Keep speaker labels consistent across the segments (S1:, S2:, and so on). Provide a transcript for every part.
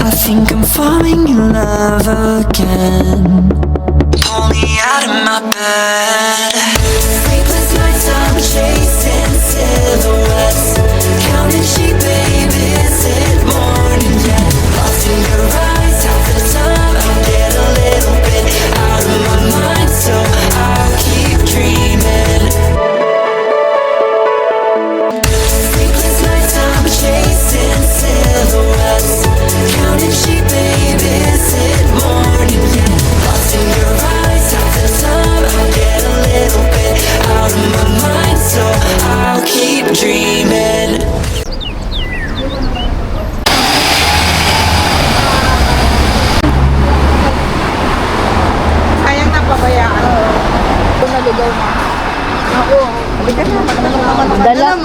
S1: I think I'm falling in love again. Pull me out of my bed. Sleepless nights, I'm chasing silhouettes. Counting sheep, baby, is it morning yet? Lost in your eyes, half the time I get a little bit out of my mind, so I'll keep dreaming. Sleepless nights, I'm chasing silhouettes. Counting sheep, baby, is it morning yet? Lost in your eyes, half the time I get a little bit out of my mind, so I'll keep dreaming.
S2: Sayang na pabayaan. Kung naligaw na. Oo. Halika na.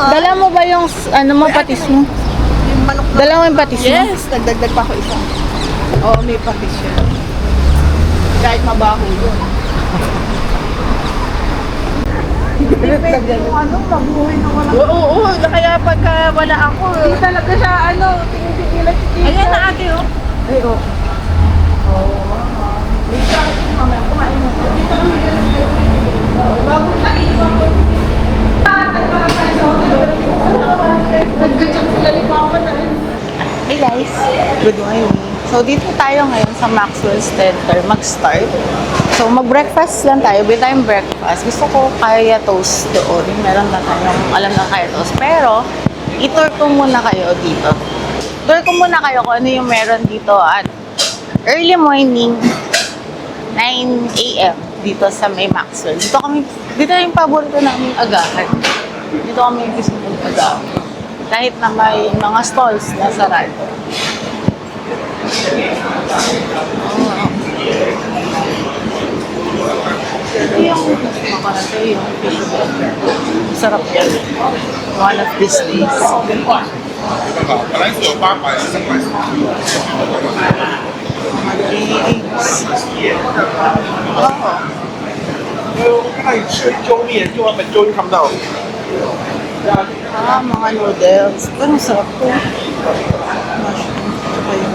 S3: Dala mo ba yung ano mo, patis mo?
S2: Yung manok na.
S3: Dala mo yung patis mo?
S2: Yes, nagdagdag pa ako isa. Oo, may patis yan. Kahit mabaho yun. Depende kung ano, mabuhay na wala. Oo, kaya pagka wala ako. Hindi talaga siya, tingin-tingilan si Tita. Ayan na ate, oh. Ay, oh. Oo. May sakit yung mamaya, kumain mo. Dito kami ganun. Bago na, iwan ko. Naggatsak sila ni Papa na rin.
S3: Hey guys! Good morning! So dito tayo ngayon sa Maxwell Center mag-start. So mag-breakfast lang tayo, be tayong breakfast. Gusto ko kaya toast doon. Meron na tayong alam na kaya toast. Pero, i-tour ko muna kayo dito. Tour ko muna kayo kung ano yung meron dito at early morning 9 a.m. dito sa may Maxwell. Dito yung paborito namin agahan. Dito kami gusto ng agahan. Kahit na may mga stalls na sarado. Ito yung makarate, yung fish ball. Sarap yan. One of these days.
S4: 本来是有800，300。
S3: Oh.
S4: 我看到你吃粥面，就他们粥就看不到。
S3: Mga noodles. Pero sarap po. Mushroom. Tsaka yung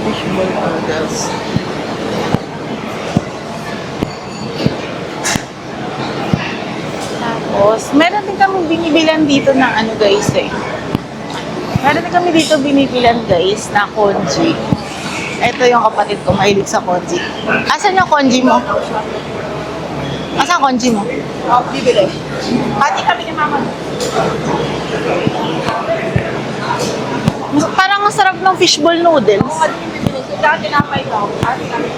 S3: fish ball noodles. Tapos, meron din kami binibilan dito ng ano guys eh. Meron din kami dito binibilan guys na congee. Ito yung kapatid ko, mahilig sa congee. Asan yung congee mo? Asan congee mo?
S2: Oh, bibili. Pati kami ni Mama.
S3: Parang ang sarap ng fishball noodles.
S2: Oo, pati bibili. So, dati tinapay daw. Pati kami.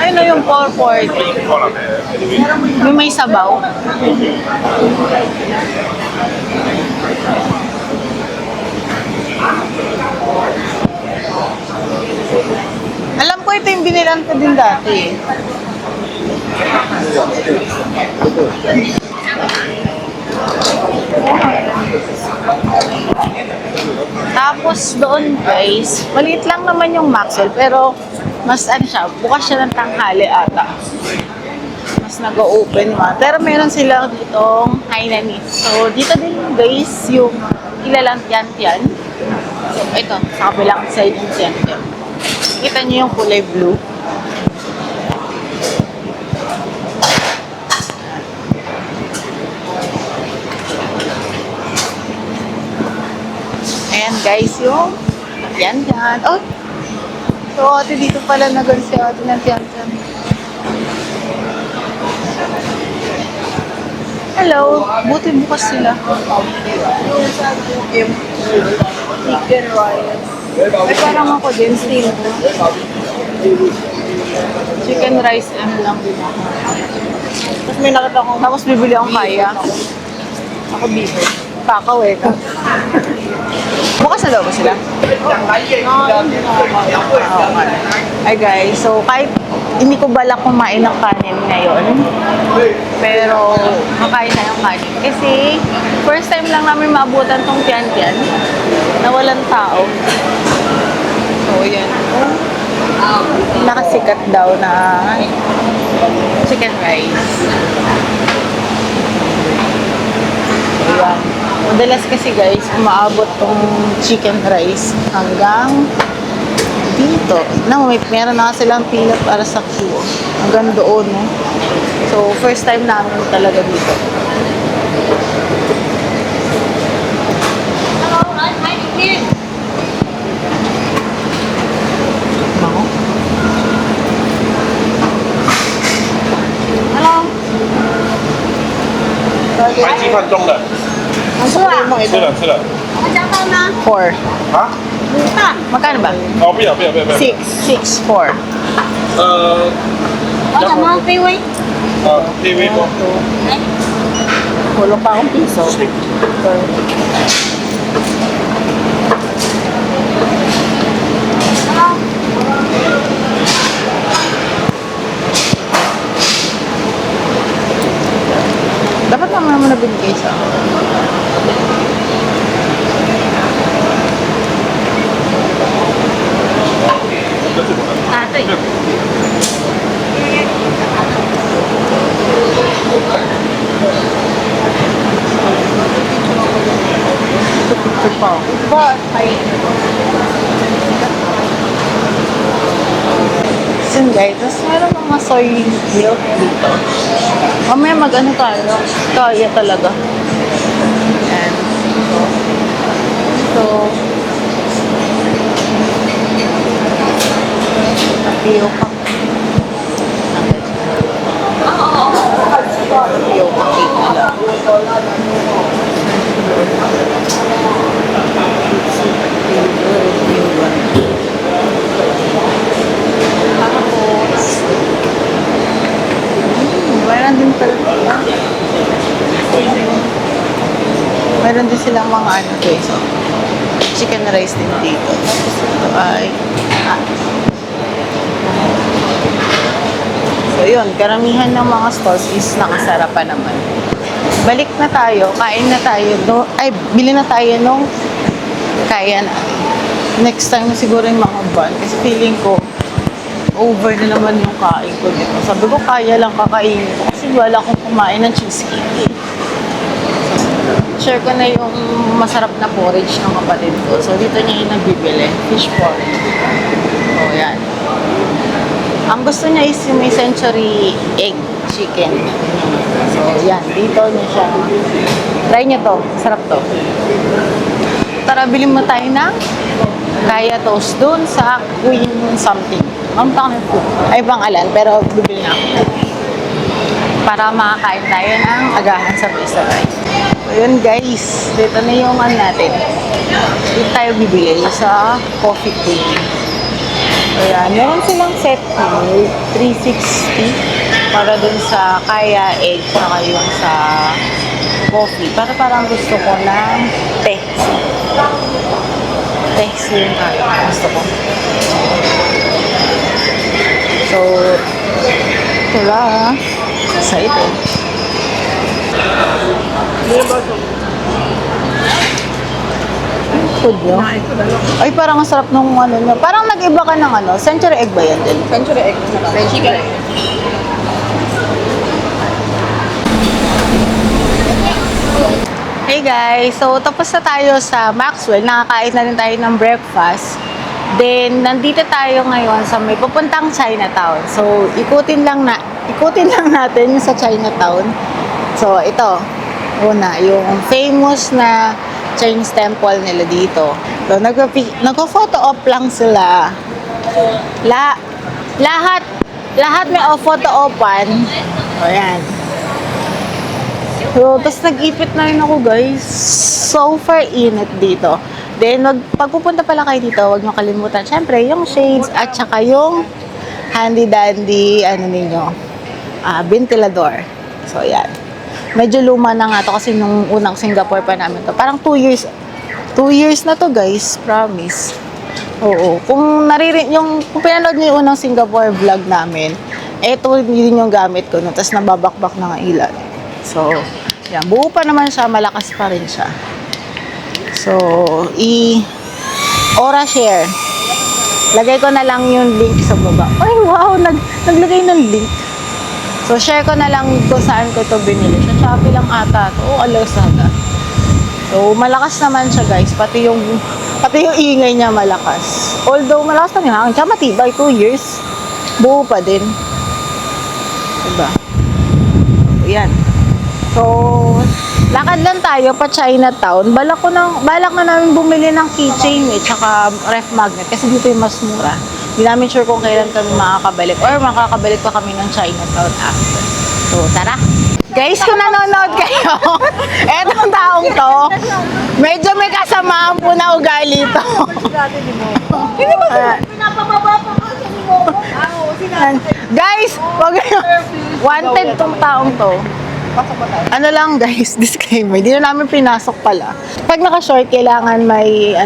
S3: Ayun na yung 440. Yung may sabaw. Alam ko ito yung binilan ko din dati. Tapos doon guys, maliit lang naman yung Maxwell pero mas ano siya, bukas siya ng tanghali ata. Mas nag-open man. Pero meron sila ditong Hainanese. So dito din guys yung ilalang tiyan-tiyan. So ito, sa kabilang side yung tiyan-tiyan. Kita niyo yung kulay blue. Ayan guys, yung yan. Oh! So ate dito pala nagalis si ate ng tiyan-tiyan. Hello! Buti bukas sila.
S2: Chicken rice.
S3: Ay parang ako din, steam. Chicken rice and lang din ako.
S2: Tapos may nakita akong
S3: Tapos bibili akong kaya.
S2: ako beaver.
S3: Pakaw eh. Bukas na daw ba sila? Ay guys, so kahit hindi ko balak kumain ng kanin ngayon, pero makain na yung kanin. Kasi first time lang namin maabutan tong tiyan-tiyan na walang tao. So yan. nakasikat daw na chicken rice. Ayan. Madalas kasi guys, umaabot tong chicken rice hanggang dito. Meron na silang pila para sa queue. Hanggang doon, no? So, first time namin talaga dito. Bango. Hello.
S4: 排鸡饭中的，
S3: Ang sabi mo
S4: 吃
S3: ito?
S4: 了吃了。
S3: 4.
S4: 啊？
S3: Magkano ba?
S4: 哦，不要不要不要不要。
S3: 6. 6, 4.
S4: 低微波。
S3: Kulang pa akong piso. Dapat naman na binigay sa akin. Picture pa ako. Yun guys, tapos meron mga soy milk dito. Mamaya mag-ano tayo, kaya talaga. Ayan. So, tapioca. Tapioca cake na lang. Meron din pala. Meron din silang mga ano guys. So, chicken rice din dito. Tapos ito ay So yun, karamihan ng mga stalls is nakasarapan naman. Balik na tayo, kain na tayo. Bili na tayo nung kaya natin. Next time na siguro yung mga bun. Kasi feeling ko, over na naman yung kain ko dito. Sabi ko, kaya lang kakainin ko. Kasi wala akong kumain ng cheesecake. Share ko na yung masarap na porridge ng kapatid ko. So, dito niya yung nagbibili. Fish porridge. So, yan. Ang gusto niya is yung may century egg chicken. So, yan. Dito niya siya. Try niyo to. Sarap to. Tara, bilhin mo tayo ng kaya toast dun sa Queen something. Mamtang ng food. Ay, pangalan. Pero bibili na ako. Para makakain tayo ng agahan sa restaurant. So, yun guys. Dito na yung ano natin. Dito tayo bibili sa Coffee Queen. Ayan. Meron silang set meal. 360. Para dun sa kaya egg. Saka yung sa coffee. Parang gusto ko ng Pepsi. Pepsi yung kaya. Gusto ko. So, ito lang. Excited. Food nyo? Ay, parang ang sarap nung ano nyo. Parang nag-iba ka ng ano. Century egg ba yan din?
S2: Century egg. Chicken egg.
S3: Hey guys! So, tapos na tayo sa Maxwell. Nakakain na rin tayo ng breakfast. Then, nandito tayo ngayon sa may pupuntang Chinatown. So, ikutin lang natin yung sa Chinatown. So, ito. Una, yung famous na Chinese temple nila dito. So, nagpo-photo op lang sila. Lahat may photo opan. O, yan. So, tapos nag-ipit na rin ako, guys. Super init dito. Then, pagpupunta pala kayo dito, huwag nyo kalimutan. Siyempre, yung shades at saka yung handy-dandy, ventilador. So, yan. Medyo luma na nga to kasi nung unang Singapore pa namin to. Parang 2 years. 2 years na to, guys. Promise. Oo. Kung pinanood nyo yung unang Singapore vlog namin, eto yun yung gamit ko. No? Tapos nababakbak na nga ilan. So, yan. Buo pa naman siya. Malakas pa rin siya. So, Aura share. Lagay ko na lang yung link sa baba. Ay, wow! Naglagay ng link. So, share ko na lang kung saan ko to binili. Sa Shopee lang ata to. O, Lazada. So, malakas naman siya, guys. Pati yung ingay niya malakas. Although, malakas na yung hangin. Tsaka matibay, 2 years. Buo pa din. Diba? Ayan. So, lakad lang tayo pa Chinatown. Balak na namin bumili ng keychain tsaka ref magnet kasi dito yung mas mura. Hindi namin sure kung kailan kami makakabalik or makakabalik pa kami ng Chinatown after. So, tara! Guys, kung nanonood kayo, etong taong to, medyo may kasamaan po na ugali to. Hindi mo pinapababa pa ko sa mo. Guys, wanted tong taong to. Ano lang guys, disclaimer, di na namin pinasok pala. Pag naka-short, kailangan may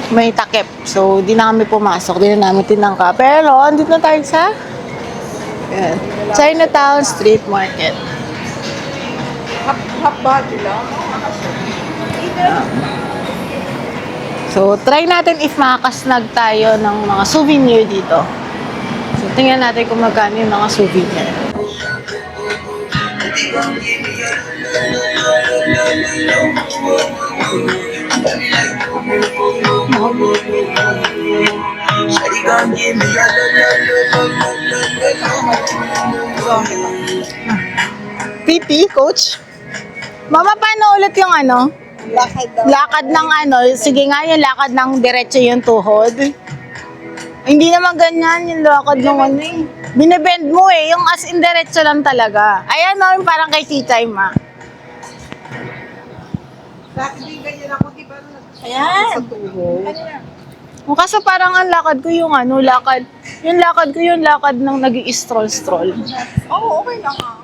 S3: may takip. So, di na kami pumasok, di na namin tinangka. Pero, andito na tayo sa Chinatown Street Market.
S2: Half body lang.
S3: So, try natin if makakasnag tayo ng mga souvenir dito. So, tingnan natin kung magkano yung mga souvenir. PT, coach? Mama, paano ulit yung ano? Lakad ng ano? Sige nga, yung lakad ng diretso yung tuhod. Hindi naman ganyan yung lakad ng ano eh. Binibend mo eh, yung as in diretso lang talaga. Ayan o, yung parang kay Tita Ma.
S2: Bakit din ganyan ako, di ba?
S3: Ayan.
S2: Sa tuhod.
S3: Kaso parang ang lakad ko yung ano, yung lakad ng nag-i-stroll-stroll.
S2: Oo, okay lang ah.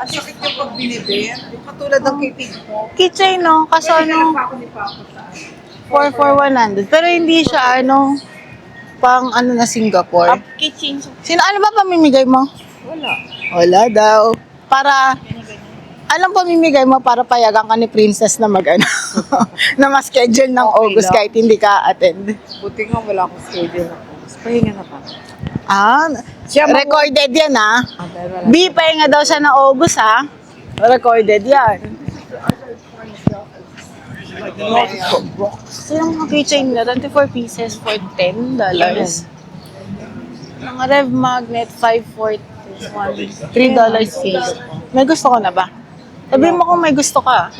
S2: Ang sakit yung pag binibend. Yung katulad ng kitig mo.
S3: Keychain no, kaso ano,
S2: Ako ni Papa sa
S3: 4,100. Pero hindi siya ano, pang ano na Singapore.
S2: kitchen.
S3: Sino, ano ba pamimigay mo?
S2: Wala.
S3: Wala daw. Para, anong pamimigay mo para payagan ka ni Princess na mag-ano, na ma-schedule ng
S2: Okay
S3: August
S2: lang.
S3: kahit hindi ka attend.
S2: Buti nga wala akong schedule ako. Mas pahinga na pa.
S3: Ah, recorded yan ah.
S2: Dahil wala.
S3: B, pahinga daw siya ng August ha. Recorded yan. Sinong mga keychain na? 24 pieces for $10. Mga rev magnet, 541. $3 fees. May gusto ko na ba? Sabihin mo kung may gusto ka.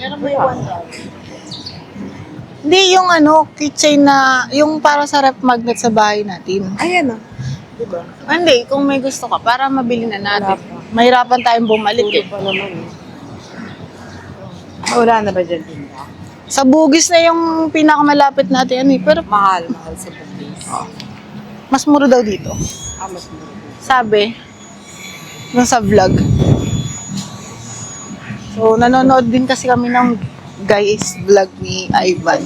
S3: Hindi, yung ano, keychain na, yung para sa ref magnet sa bahay natin.
S2: Ayan ah. Diba?
S3: Hindi, kung may gusto ka, para mabili na natin.
S2: Wala pa.
S3: Mahirapan tayong bumalik eh.
S2: Pa naman eh. Wala na ba dyan tinda?
S3: Sa Bugis na yung pinakamalapit natin ano eh. Pero
S2: Mahal sa Bugis.
S3: mas mura daw dito.
S2: Mas mura.
S3: Sabi, nung sa vlog. So, nanonood din kasi kami ng guys vlog ni Ivan.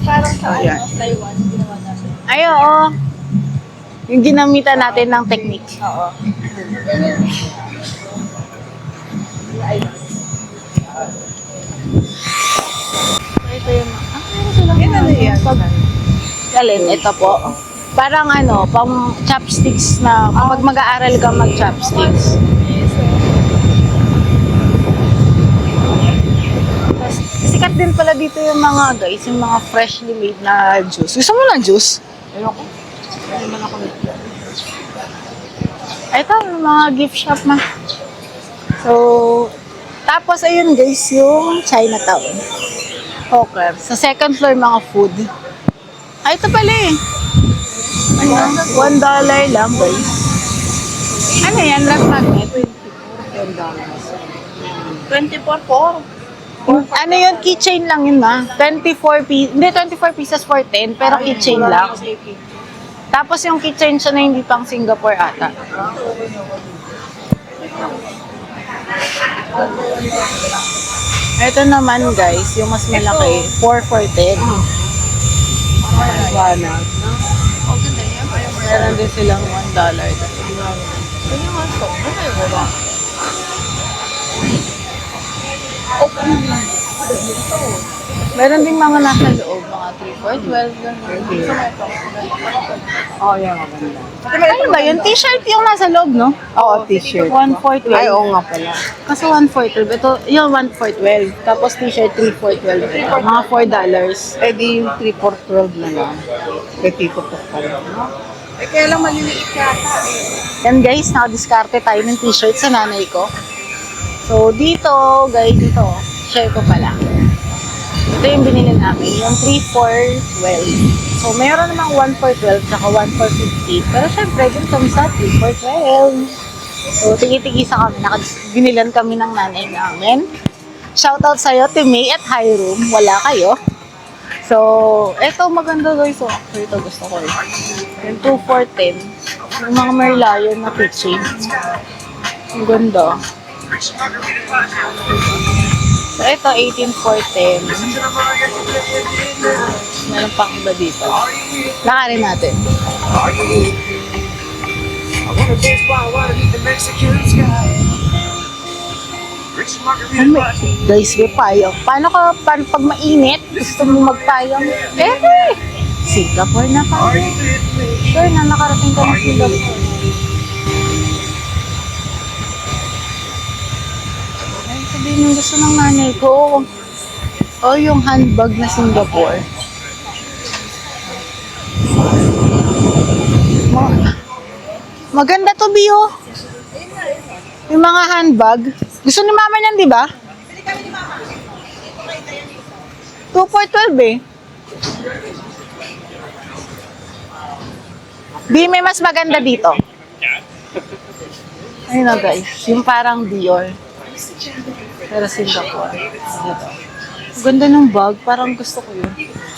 S2: Parang sa
S3: Ayan.
S2: Taiwan, ginawa natin.
S3: Ay, oo. Yung ginamitan natin ng technique.
S2: Oo.
S3: Ito yung,
S2: Ano yan?
S3: Alin, ito po. Parang ano, pang chopsticks na kapag mag-aaral ka mag-chopsticks. Tapos, sikat din pala dito yung mga guys, yung mga freshly made na juice. Gusto mo ng juice?
S2: Ayoko. Ano man ako nito?
S3: Ito, yung mga gift shop na. So, tapos ayun guys, yung Chinatown. Okay. Sa second floor, mga food. Ay, ito pala eh. Ano? $1 lang guys. Ano yan? Ref magnet? 24 po. Ano yun? Keychain lang yun ma. 24 pieces for 10, pero keychain lang. Tapos yung keychain siya na hindi pang Singapore ata. Ito naman guys, yung mas malaki, 4 for 10. Meron din silang $1.
S2: Ano nga ito? Ano kayo wala?
S3: Meron ding mga nasa loob, mga 3 for 12.
S2: Oh, yan, maganda.
S3: Ano ba yun? T-shirt yung nasa loob, no?
S2: Oo, t-shirt.
S3: 1 for 12.
S2: Ay, oo nga pala.
S3: Kasi 1 for 12. Ito, yung 1 for 12. Tapos t-shirt 3 for 12. Ito, mga $4.
S2: Eh, di yung 3 for 12 na lang. Kay Tito Pok pala. Eh, kaya lang maliliit yata eh.
S3: Yan guys, nakadiskarte tayo ng t-shirt sa nanay ko. So, dito, guys, ito. Share ko pala. Ito yung binili namin, yung 3 for 12. So, mayroon namang 1 for 12 tsaka 1 for 15. Pero syempre, dun kami sa 3 for 12. So, tigi-tigisa kami. Binilan kami ng nanay namin. Shoutout sa'yo, Timmy at High Room. Wala kayo. So, eto maganda guys. So, actually, ito gusto ko eh. Yung 2 for 10. Yung mga Merlion na kitchen. Ang ganda. So, ito, 18 for 10. Meron pang iba dito. Lakarin natin. Ano, guys, may payong. Paano pag mainit, gusto mo magpayong? Singapore na pa. Sure na, nakarating ka ng Singapore. Ay, sabihin yung gusto ng nanay ko. Oh, yung handbag na Singapore. Maganda to, Bio. Yung mga handbag. Gusto ni Mama niyan, di ba? 2 for 12 eh. Di, may mas maganda dito. Ayun na guys, yung parang Dior. Pero Singapore. Ito. Ganda ng bag, parang gusto ko yun.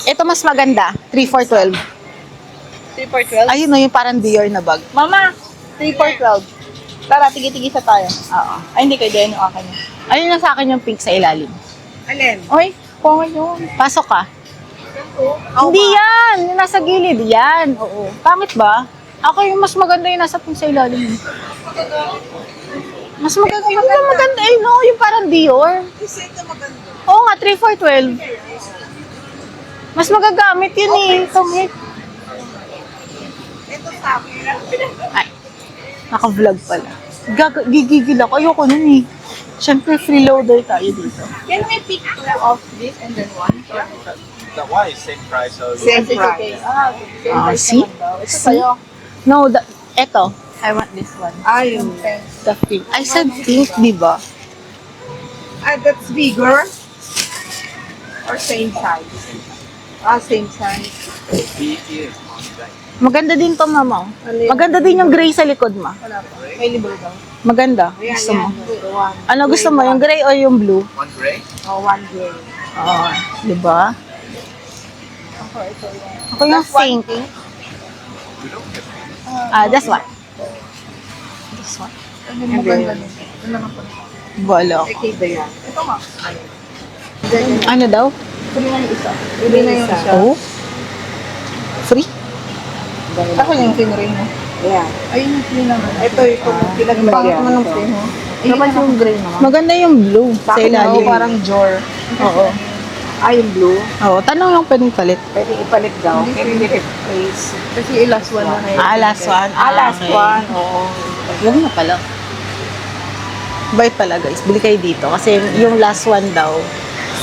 S3: Ito mas maganda, 3 for 12.
S2: 3 for 12?
S3: Ayun na yung parang Dior na bag.
S2: Mama, 3 for 12. Tara, tigi-tigisa tayo.
S3: Oo.
S2: Ay, hindi kayo din yung akin.
S3: Ayun na sa akin yung pink sa ilalim.
S2: Alin? Oy, pangit yun.
S3: Pasok ka. Hindi yan! Yung nasa gilid. Yan. Oo. Pangit ba? Ako yung mas maganda yung nasa pink sa ilalim. Mas maganda. Yung ba maganda? Eh, no, yung parang Dior. Oo nga, 3 for 12. Mas magagamit yun eh. Tumit. Ay, naka-vlog pala. Gigigil ako. Ayoko nun eh. Siyempre, freeloader tayo dito.
S2: Can we pick 2 of this and then 1?
S5: That one is same price. So
S2: Same price. Ah, okay. Same price
S3: See?
S2: naman daw. Ito
S3: See?
S2: sa'yo.
S3: No, eto. I want this one.
S2: Ah, yung
S3: The pink. I said pink, di ba?
S2: Ah, that's bigger? Or same size? Ah, same size.
S5: big here on the back.
S3: Maganda din to, mama.
S2: Ano yun?
S3: Maganda din yung gray sa likod, ma.
S2: Wala pa. May libre daw.
S3: Maganda.
S2: Ayan,
S3: Gusto mo?
S2: yan.
S3: Ano gusto mo? Yung gray o yung blue?
S5: One gray.
S2: Oh, 1 gray.
S3: Oo. Di ba?
S2: Ako, ito yan.
S3: Ako yung pink. This one. This one.
S2: Ano yung maganda nito? Ito lang ako.
S3: Bala.
S2: Okay, ba yan? Ito nga.
S3: Ano daw?
S2: Pili na yung isa. Pili na yung isa.
S3: Oh? Free?
S2: Ako yung pinring mo.
S3: Yeah.
S2: Ayun yung pili naman. Ito yung pinagpangit mo ng frame mo.
S3: Naman yung gray naman. Maganda yung blue sa ilalim.
S2: Parang jor.
S3: Oo.
S2: Ah, yung blue.
S3: Oo. Tanong lang pwedeng palit.
S2: Pwede ipalit daw. Hindi replace. Kasi last one na ngayon.
S3: Last one.
S2: Last
S3: Okay.
S2: one. Oo.
S3: Huwag na pala. Bait pala guys. Bili kayo dito. Kasi yung last one daw,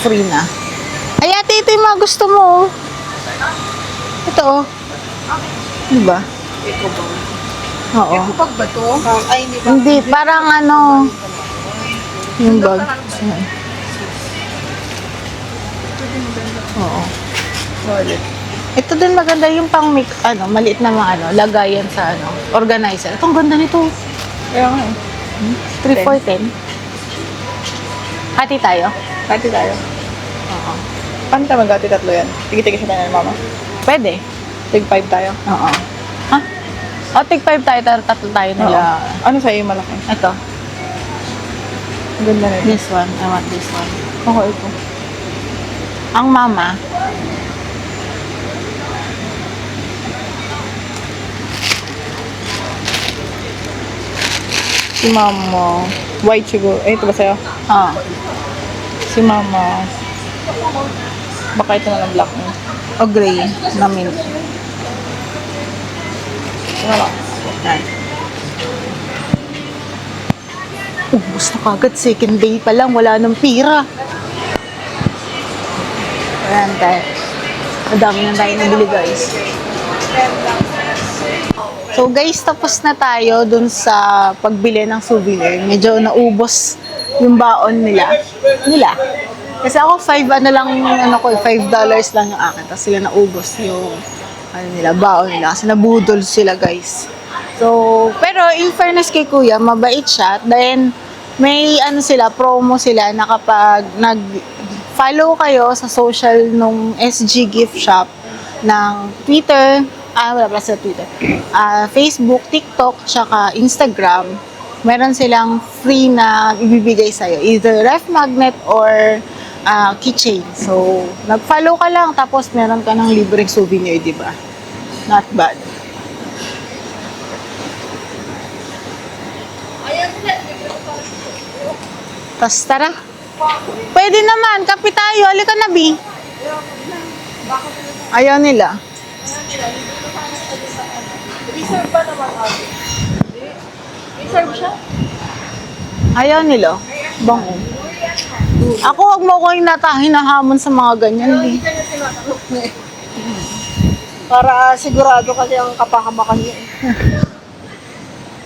S3: free na. Ay ate, ito yung mga gusto mo. Ito oh. Diba?
S2: Ito ba?
S3: Oo.
S2: Ito pag ba to? Ay, hindi ba?
S3: Hindi, parang ano, yung bag. Ayan. Oo. Ito din maganda yung pang maliit na mga lagayan sa organizer. Itong ganda nito.
S2: Kaya nga eh.
S3: 3 for 10. Hati tayo?
S2: Kati tayo.
S3: Oo.
S2: Paano tayo mag-ati tatlo yan? Tigit-tigit siya tayo ng mama.
S3: Pwede.
S2: Tig 5 tayo.
S3: Oo. Ha? O, tig 5 tayo, tatlo tayo nila.
S2: Ano sa'yo yung malaki?
S3: Ito.
S2: Ang ganda na
S3: This one. I want this one.
S2: Ako ito.
S3: Ang mama,
S2: Si mama. White siguro. Eh, ito ba sa'yo?
S3: ah,
S2: Si mama.
S3: Baka ito na lang black mo. O gray na mint. Wala. Yan. Ubus na kagad. Second day pa lang. Wala nang pira. Ayan tayo. Madami na tayo nabili guys. So guys, tapos na tayo dun sa pagbili ng souvenir. Medyo naubos yung baon nila. Kasi ako $5 lang yung akin. Tapos sila naubos yung baon nila. Kasi nabudol sila guys. So, pero in fairness kay kuya, mabait siya. Then, may promo sila na kapag nag-follow kayo sa social nung SG Gift Shop ng Twitter, wala pala sa Twitter, Facebook, TikTok, tsaka Instagram, meron silang free na ibibigay sa'yo. Either ref magnet or keychain. So, nag-follow ka lang, tapos meron ka ng libreng souvenir, di ba? Not bad. Tapos tara. Pwede naman, kape tayo. Halika na, Bi. Ayaw nila.
S2: Reserve ba naman ate? Reserve siya?
S3: Ayaw nila. Bango. Ako, wag mo ko hinahamon sa mga ganyan. Bi.
S2: Para sigurado kasi ang kapakamakan niya.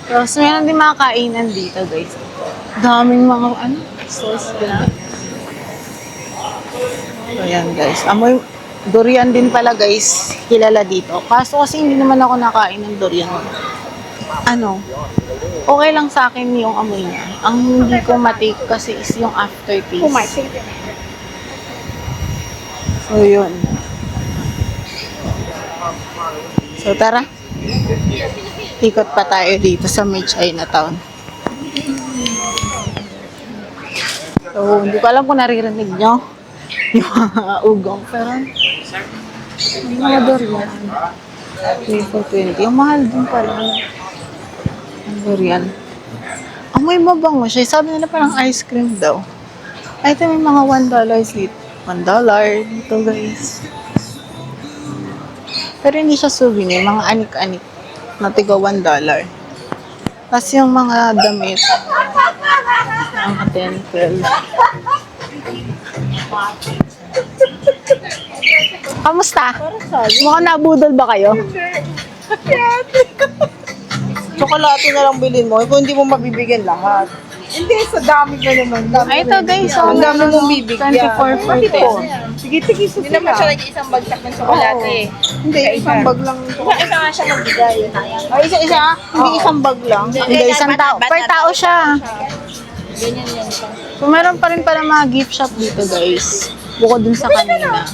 S3: Tapos meron din mga kainan dito, guys. Daming mga stores na. So, yan, guys. Amoy durian din pala, guys. Kilala dito. Kaso kasi hindi naman ako nakain ng durian. Okay lang sa akin yung amoy niya. Ang hindi ko matake kasi is yung aftertaste. So, yun. So, tara. Ikot pa tayo dito sa may Chinatown. So, hindi ko alam kung naririnig nyo yung mga ugong. Pero, yung mga durian. 3 for $20. Yung mahal din pala. Ang durian. Amoy mabango siya. Sabi nila parang ice cream daw. Ay, ito may mga $1 dito. $1 dito, guys. Pero hindi siya souvenir. Mga anik-anik na tiga $1. Tapos yung mga damit. Mga 10, 12. Kamusta? Mukhang nabudol ba kayo?
S2: Tsokolate na lang bilhin mo. Kung hindi mo mabibigyan lahat. Hindi, sa dami ka naman.
S3: Ay, ito guys.
S2: Ang dami mong bibigyan.
S3: 24 for 10.
S2: Sige, sa
S6: Hindi naman siya nag-isang bagsak ng tsokolate eh.
S2: Hindi, isang bag lang.
S6: Isa nga siya magbigay.
S2: Ay, isa? Hindi isang bag lang.
S3: Hindi, isang tao. Per tao siya.
S6: Ganyan yan siya.
S3: So, meron pa rin pala mga gift shop dito, guys. Bukod dun sa kanina.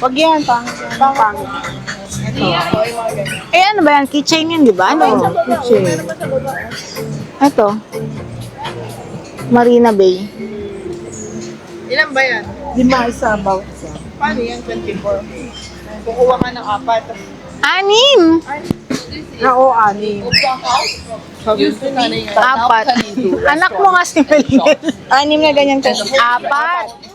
S2: Wag yan, pangit.
S3: Eh, ano ba yan? Keychain yan, di ba? Ano? Keychain. Ito. Marina Bay.
S2: Ilan ba yan? 5 isa, bawat isa. Paano yan? 24. Kukuha ka ng 4.
S3: 6!
S2: Oo, 6. Sabi ko, nanay nga.
S3: 4. Anak mo nga si Meliel.
S2: 6 na ganyan ka.
S3: 4.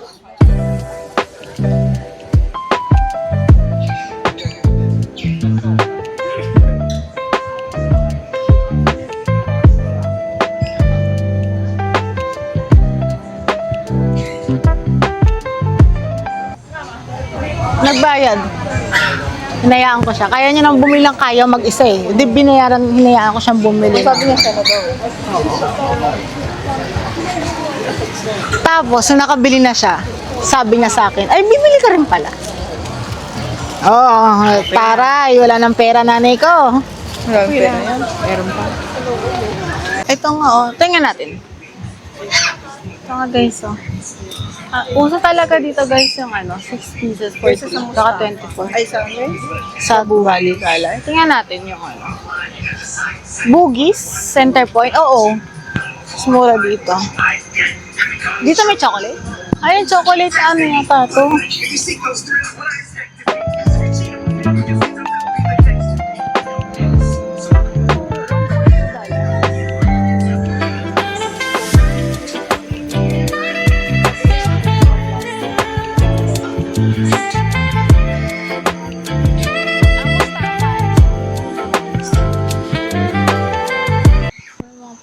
S3: Nagbayad. Hinayaan ko siya. Kaya niya nang bumili ng kaya mag-isa eh. Hindi hinayaan ko siyang bumili.
S2: Sabi niya siya na daw.
S3: Tapos, nung nakabili na siya, sabi niya sa akin, ay, bibili ka rin pala. Oo, taray, wala ng pera nanay ko.
S2: Wala pera yan. Meron pa.
S3: Ito nga, oh. Tingnan natin. Ito nga, guys, oh. Uso talaga dito, guys, yung 6 pieces for 3, saka 24.
S2: Ay, sa amin?
S3: Sa Buhali Kala. Tingnan natin yung Bugis, Center Point. Oo. Mas mura dito. Dito may chocolate? Ayun, chocolate yata to.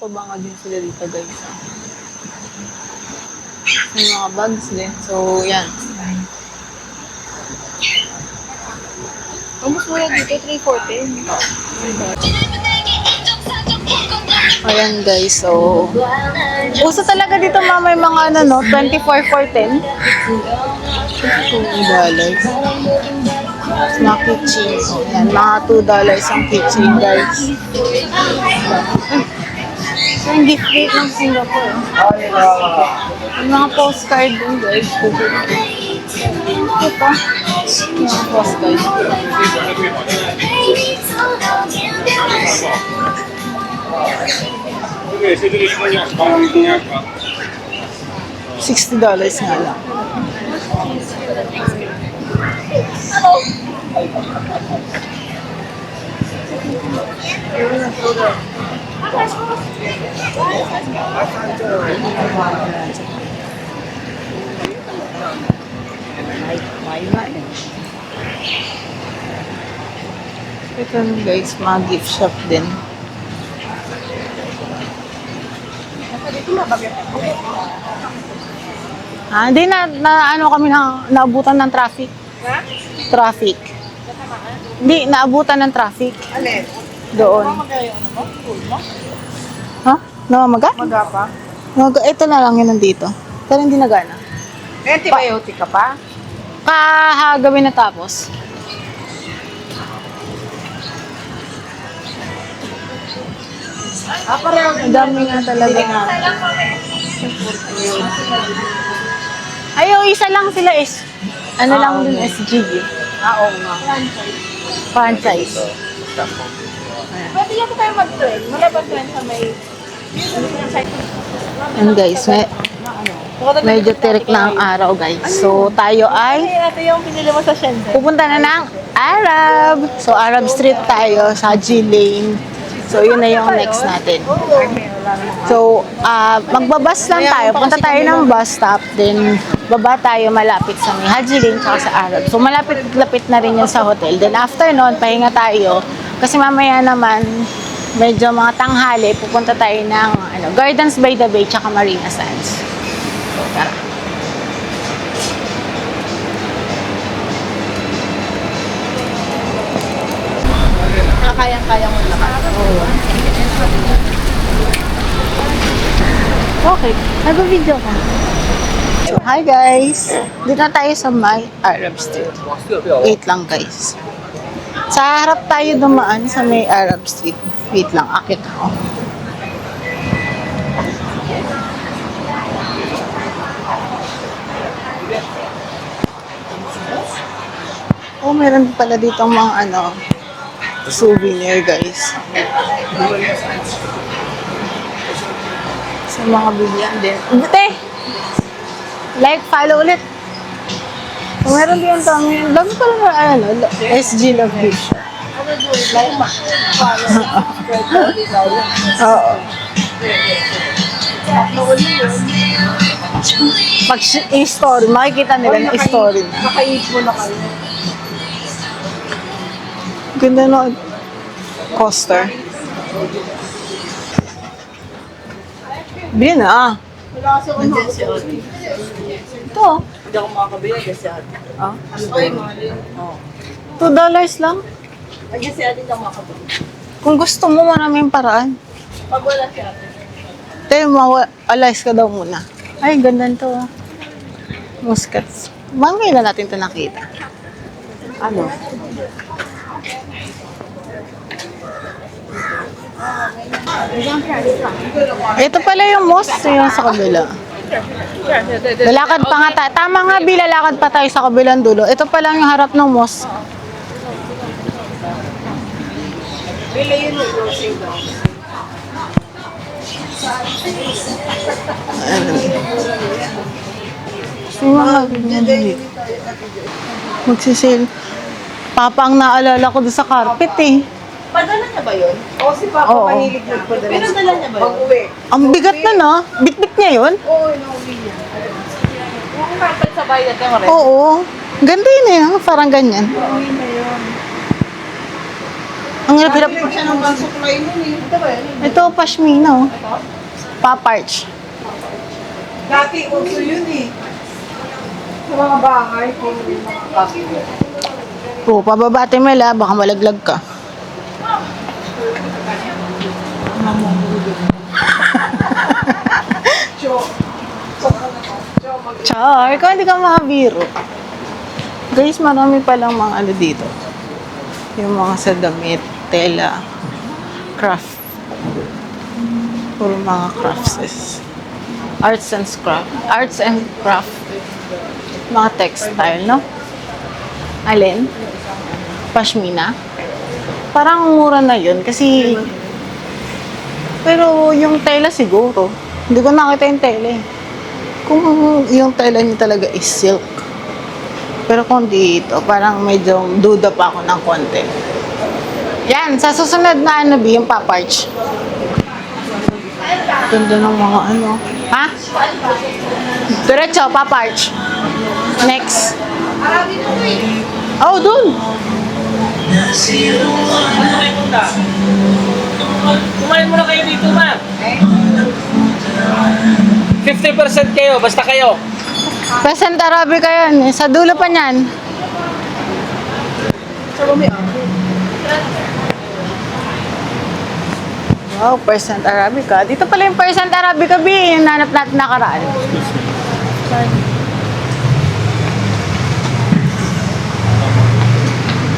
S3: nakapabanga din sila dito guys. May mga bags din. So, yan.
S6: Almost mura dito, 340.
S3: Ayan guys, so uso talaga dito may mga ano no, 24 for 10. $2. Mga kitchen. Yan, mga $2 ang kitchen guys. Ito yung gift rate ng Singapore. Yung mga postcard din guys. Ito. Yung mga postcard. $60 nga lang. Ito guys, mga gift shop din. Hindi ano kami naabutan ng traffic.
S2: Ha?
S3: Traffic. Hindi, naabutan ng traffic.
S2: Alin?
S3: Doon.
S2: Mamagay ano mo? Full mo?
S3: Ha? Namamaga?
S2: Maga pa?
S3: Ito na lang yun nandito. Pero hindi nagana.
S2: May antibiotic ka pa?
S3: Kahagawin na tapos.
S2: Pareho.
S3: Ang dami nga talaga. Ay, isa lang sila is, ano lang din, SGG.
S2: Oo nga.
S3: Franchise.
S6: Pwede yan tayo mag-trend. Malabas yan sa may...
S3: And guys, medyo tirik na ang araw guys. So, tayo ay
S6: Ito yung pinili mo sa Shenzhen.
S3: pupunta na ng Arab. So, Arab Street tayo sa G-Lane. So, yun na yung next natin. So, magbabas lang tayo. Punta tayo ng bus stop. Then, baba tayo malapit sa may Haji Lane tsaka sa Arab. So, malapit-lapit na rin yun sa hotel. Then, after nun, pahinga tayo. Kasi mamaya naman, medyo mga tanghali, pupunta tayo ng Gardens by the Bay tsaka Marina Sands. So, tara.
S6: Kayang-kaya mo lakas.
S3: Okay, nag-video ka. So, hi guys! Dito na tayo sa may Arab Street. Wait lang guys. Sa harap tayo dumaan sa may Arab Street. Wait lang, akit ako. Oh, meron pala dito mga souvenir guys. Sa mga bigyan din. Ate! Like, follow ulit. So, meron din yung dami pala na SG Love Beach. Oo. Pag i-story, makikita nila na i-story na.
S2: Nakaip mo na kayo.
S3: Ganda na coaster. Bili na.
S2: Wala kasi ako makakabili.
S3: Ito.
S2: Hindi ako makakabili kasi ate.
S3: Ah,
S2: Ay, malin.
S3: $2 lang.
S2: Ay, kasi ate hindi ako makakabili.
S3: Kung gusto mo, maraming paraan.
S2: Pag wala si ate.
S3: Tayo, alayas ka daw muna. Ay, ganda to. Muskats. Bangay na natin ito nakita.
S2: Ano?
S3: Ito pala yung mosque yung sa kabila. Lalakad pa nga tayo. Tama nga, lalakad pa tayo sa kabilang dulo. Ito pa lang yung harap ng mosque.
S2: Bila yun yung closing down.
S3: Yung mga ganyan dito. Magsisale. Papa ang naalala ko doon sa carpet eh.
S2: Padala niya ba yun? O si Papa
S3: Oo.
S2: mahilig nagpadala. Pinadala niya ba yun? Pag-uwi.
S3: Ang bigat na na. Bitbit niya yun?
S2: Oo, inuwi niya.
S6: Yung carpet sa bayan natin mo rin.
S3: Oo. Ganda yun eh. Parang ganyan.
S2: Inuwi na yun.
S3: Ang hirap-hirap.
S2: Hindi siya ng pansuklay nun eh. Ito ba yun?
S3: Ito, pashmina, oh. Paparch.
S2: Dati uso yun eh. Sa mga bahay, kung may mga kapit.
S3: Oh, pababate mo la, baka malaglag ka. Char, ikaw hindi ka makabiro. Guys, marami palang mga ano dito. Yung mga sa damit, tela, craft. Puro mga crafts is. Arts and craft. Mga textile, no? Alin? Pashmina? Parang mura na yun kasi pero yung tela siguro hindi ko nakita yung tela eh. Kung yung tela niya talaga is silk pero kung dito parang medyo duda pa ako ng konti. Yan, sa susunod na ano B, yung paparch. Ganda ng mga ano. Ha? Diretso, paparch. Next. Oh, dun.
S7: Kumain muna kayo dito, ma'am. 50% kayo, basta kayo.
S3: Present Arabica yan eh. Sa dulo pa niyan. Wow, Percent Arabica. Dito pala yung Percent Arabica B. Yung nanap natin nakaraan.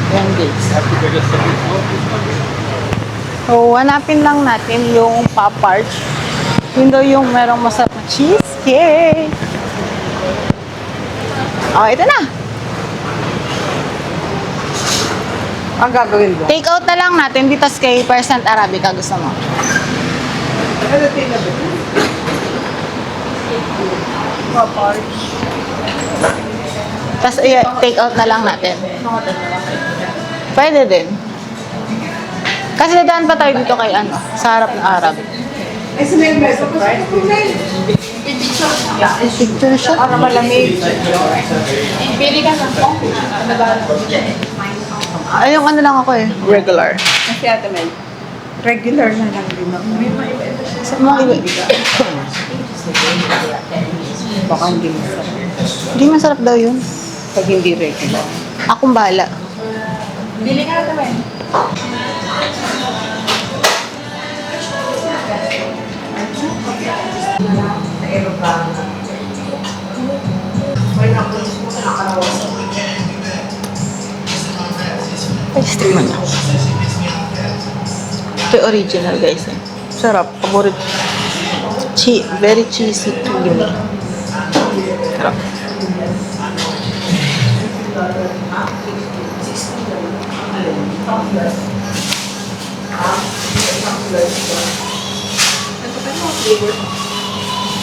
S3: Yan guys. So, hanapin lang natin yung paparch. Yun daw yung merong masarap na cheesecake. Oh, ito na.
S2: Ang gagawin ba?
S3: Take out na lang natin dito kay Percent Arabica. Gusto mo?
S2: Ano tinabi? Paparch.
S3: Tapos, take out na lang natin. Pwede din. Kasi dadaan pa tayo dito kay ano, sa harap ng Arab.
S2: Ay, sinay may surprise.
S3: Picture shot.
S2: Para malamig.
S6: Pili ka ng pong.
S3: Ay, yung ano lang ako eh, regular.
S2: Kasi ate Mel, regular na lang din ako. May maiba-iba siya.
S3: Sa mga iba.
S2: Baka hindi masarap.
S3: Hindi masarap daw yun.
S2: Pag hindi regular.
S3: Akong bahala.
S6: Pili ka na Mel.
S3: Ay, stick mo na. Ito yung original guys eh. Sarap. Paborit. Very cheesy, creamy. Sarap.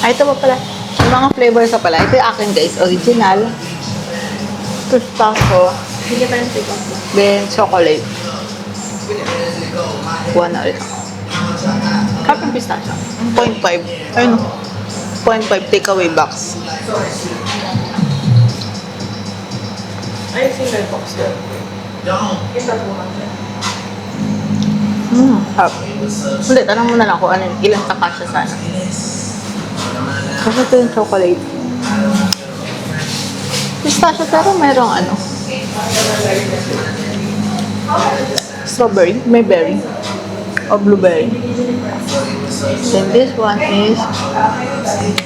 S3: Ay, ito pa pala. Yung mga flavors pa pala. Ito yung akin guys. Original. Pistachio. Then, chocolate. Kuha na ulit ako. Kapag pistachio. 0.5. Ayun. 0.5 takeaway box.
S2: Ay, single box doon.
S3: Harap. Hindi, tanong muna lang kung ano, ilang takasya sana. Kasi ito yung chocolate. Pistachio pero merong ano. Strawberry, may berry. O blueberry. Then this one is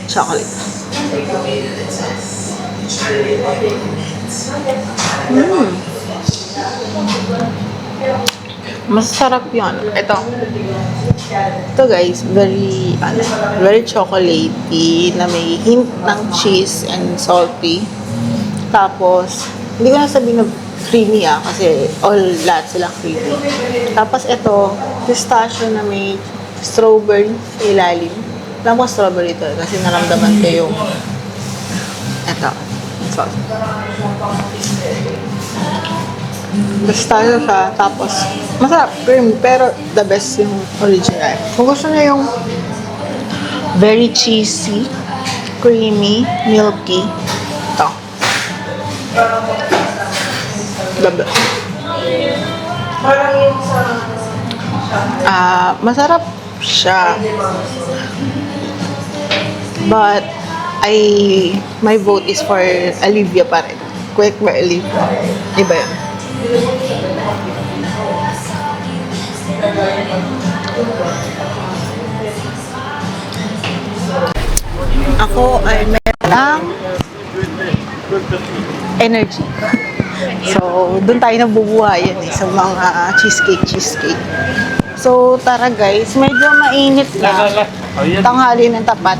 S3: chocolate. Masarap yun. Ito guys, very chocolatey na may hint ng cheese and salty. Tapos, hindi ko na sabihin na creamy kasi lahat sila creamy. Tapos ito, pistachio na may strawberry sa ilalim. Alam ko strawberry ito kasi naramdaman ko yung ito. Sauce. Pistachio siya, tapos masarap, creamy, pero the best yung original. Kung gusto niya yung very cheesy, creamy, milky, ito. The best.
S2: Parang yung sa
S3: Masarap siya. But, my vote is for Olivia pa rin. Quick by Olivia. Iba yun. Ako ay meron energy. So, doon tayo nabubuhayan sa mga cheesecake. So, tara guys, medyo mainit na. Tanghali ng tapat.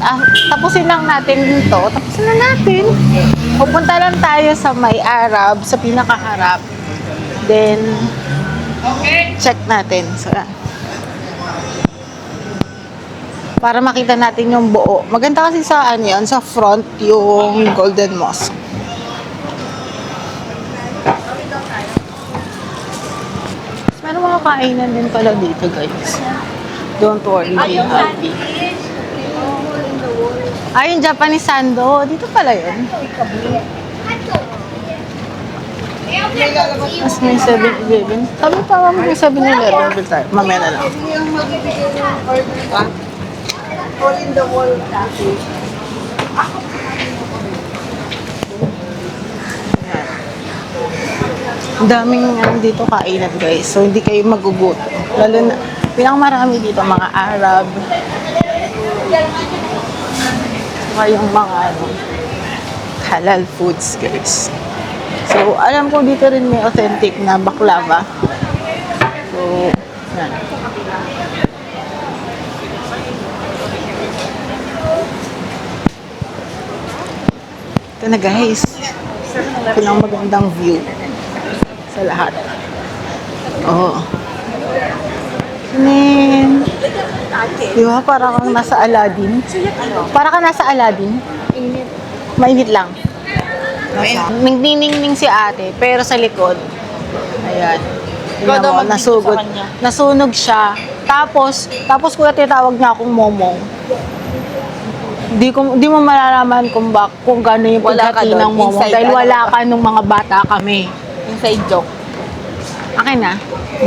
S3: Tapusin lang natin dito. Tapusin na natin. Pupunta lang tayo sa may Arab, sa pinakaharap. Then, check natin. So, para makita natin yung buo. Maganda kasi sa yan, sa front yung Golden Mosque. Meron mga kainan din pala dito, guys. Don't worry, be happy. Yung Japanese sando. Dito pala yun. Mas may 7-Eleven. Sabi pa may 7-Eleven. Mamaya na lang.
S2: All in the wall cafe.
S3: Ang daming dito kainan, guys. So, hindi kayo magugutom. Lalo na, marami dito, mga Arab. Saka yung mga halal foods, guys. So, alam ko dito rin may authentic na baklava. So, yan. Ito na, guys. Ito lang magandang view sa lahat. Di ba? Parang kang nasa Aladdin. Para ka nasa Aladdin. Mainit lang. Nagniningning si ate, pero sa likod. Ayan. Nasugod. Nasunog siya. Tapos kuya tinatawag niya akong momong. Di mo malalaman kung gaano yung paghati ng momong. Dahil wala ka nung mga bata kami.
S2: Inside joke.
S3: Akin na. 2.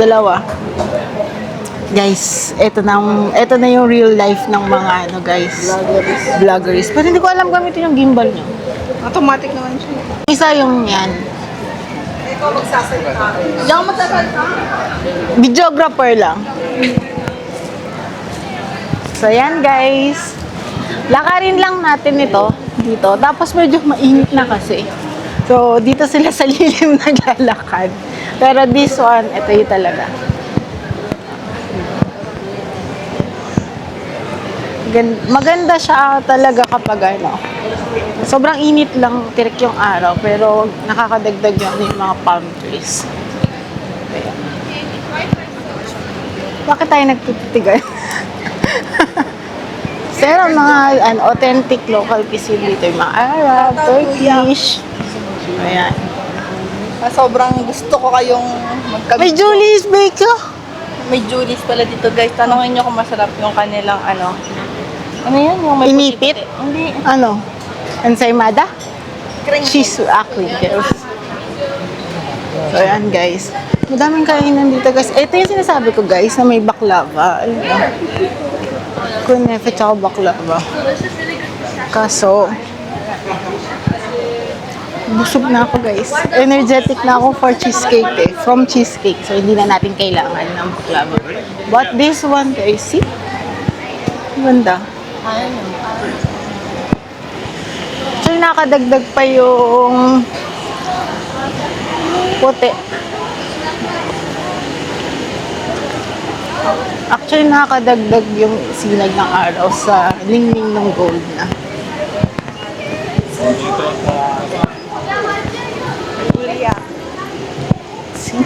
S3: Guys, ito na yung real life ng mga guys. Vloggers. Pero hindi ko alam gamitin yung gimbal niyo.
S2: Automatic naman siya.
S3: Isa yung yan.
S2: Ikaw magsasalita. Hindi ako magsasalita.
S3: Videographer lang. So, yan guys. Lakarin lang natin ito dito. Tapos medyo mainit na kasi. So, dito sila sa lilim naglalakad. Pero this one, ito yung talaga. Maganda siya talaga kapag sobrang init lang, tirik yung araw, pero nakakadagdag yung mga palm trees. Ayan. Bakit tayo nagtutitigan? Pero mga authentic local cuisine dito, yung mga Arab, Turkish. Ayan.
S2: Sobrang gusto ko kayong magkabit.
S3: May Julie's Bake.
S2: May Julie's pala dito, guys. Tanungin nyo kung masarap yung kanilang ano yan? Yung may
S3: Inipit?
S2: puti-puti. Hindi.
S3: Ano? Ensaymada?
S2: Crinkle.
S3: Shizu crinkles. So, ayan guys. Madaming kainan dito guys. Ito yung sinasabi ko guys na may baklava. Ano ba? Kunefe tsaka baklava. Kaso, busog na ako guys. Energetic na ako for cheesecake From cheesecake. So, hindi na natin kailangan ng baklava. But this one guys, see? Ganda. So, nakadagdag pa yung puti. Actually, nakakadagdag yung sinag ng araw sa lingning ng gold na. See?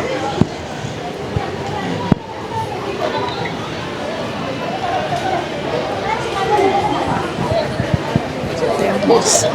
S3: Boss.